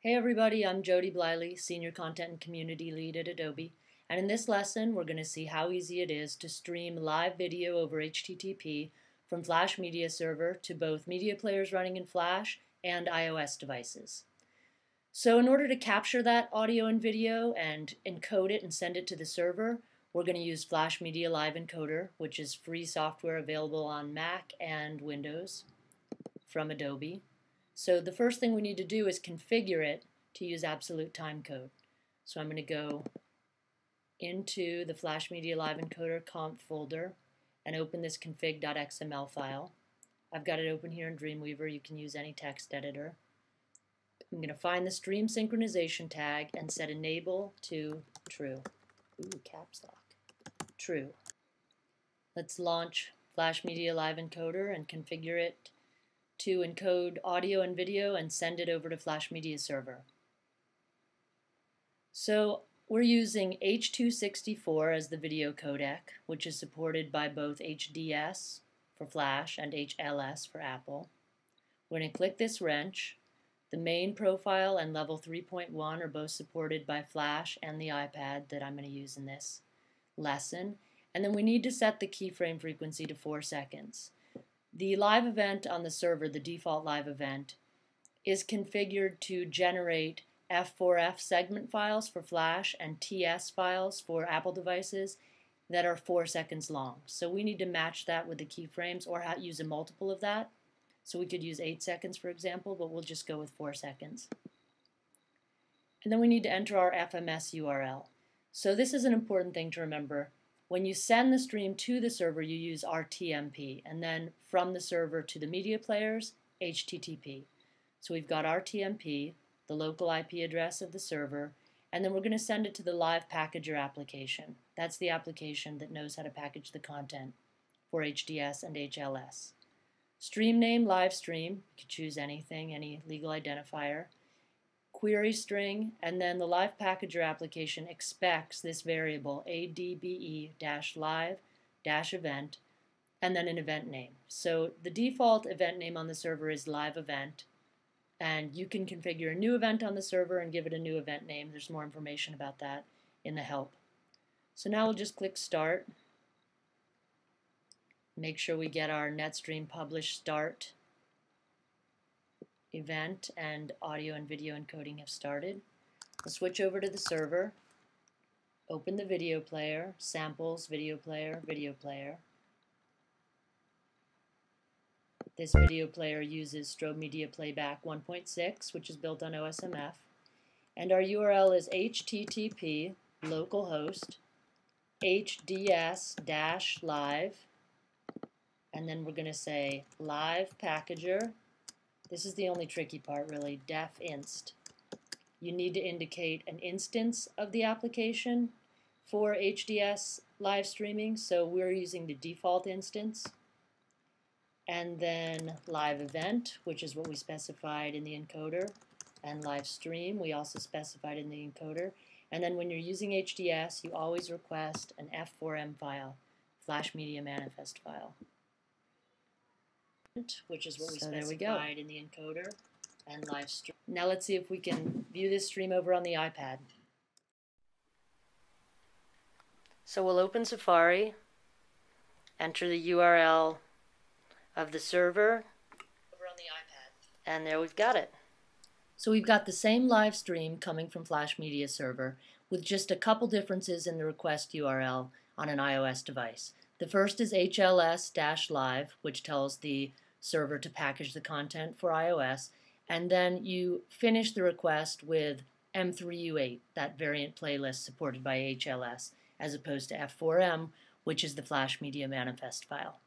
Hey everybody, I'm Jody Bliley, Senior Content and Community Lead at Adobe, and in this lesson we're going to see how easy it is to stream live video over HTTP from Flash Media Server to both media players running in Flash and iOS devices. So in order to capture that audio and video and encode it and send it to the server, we're going to use Flash Media Live Encoder, which is free software available on Mac and Windows from Adobe. So the first thing we need to do is configure it to use absolute timecode. So I'm going to go into the Flash Media Live Encoder conf folder and open this config.xml file. I've got it open here in Dreamweaver. You can use any text editor. I'm going to find the stream synchronization tag and set enable to true. Ooh, caps lock. True. Let's launch Flash Media Live Encoder and configure it to encode audio and video and send it over to Flash Media Server. So we're using H.264 as the video codec, which is supported by both HDS for Flash and HLS for Apple. We're going to click this wrench. The main profile and level 3.1 are both supported by Flash and the iPad that I'm going to use in this lesson. And then we need to set the keyframe frequency to 4 seconds. The live event on the server, the default live event, is configured to generate F4F segment files for Flash and TS files for Apple devices that are 4 seconds long. So we need to match that with the keyframes or use a multiple of that. So we could use 8 seconds, for example, but we'll just go with 4 seconds. And then we need to enter our FMS URL. So this is an important thing to remember. When you send the stream to the server, you use RTMP, and then from the server to the media players, HTTP. So we've got RTMP, the local IP address of the server, and then we're going to send it to the Live Packager application. That's the application that knows how to package the content for HDS and HLS. Stream name, live stream, you could choose anything, any legal identifier. Query string, and then the Live Packager application expects this variable adbe-live-event, and then an event name. So the default event name on the server is live event, and you can configure a new event on the server and give it a new event name. There's more information about that in the help. So now we'll just click start. Make sure we get our NetStream publish start event, and audio and video encoding have started. We'll switch over to the server, open the video player, samples, video player, video player. This video player uses Strobe Media Playback 1.6, which is built on OSMF, and our URL is http localhost hds-live, and then we're going to say live packager. This is the only tricky part, really, def inst. You need to indicate an instance of the application for HDS live streaming, so we're using the default instance. And then live event, which is what we specified in the encoder, and live stream, we also specified in the encoder. And then when you're using HDS, you always request an F4M file, Flash Media Manifest file, which is what we specified in the encoder and live stream. Now let's see if we can view this stream over on the iPad. So we'll open Safari, enter the URL of the server over on the iPad, and there we've got it. So we've got the same live stream coming from Flash Media Server with just a couple differences in the request URL on an iOS device. The first is HLS-live, which tells the server to package the content for iOS, and then you finish the request with M3U8, that variant playlist supported by HLS, as opposed to F4M, which is the Flash Media Manifest file.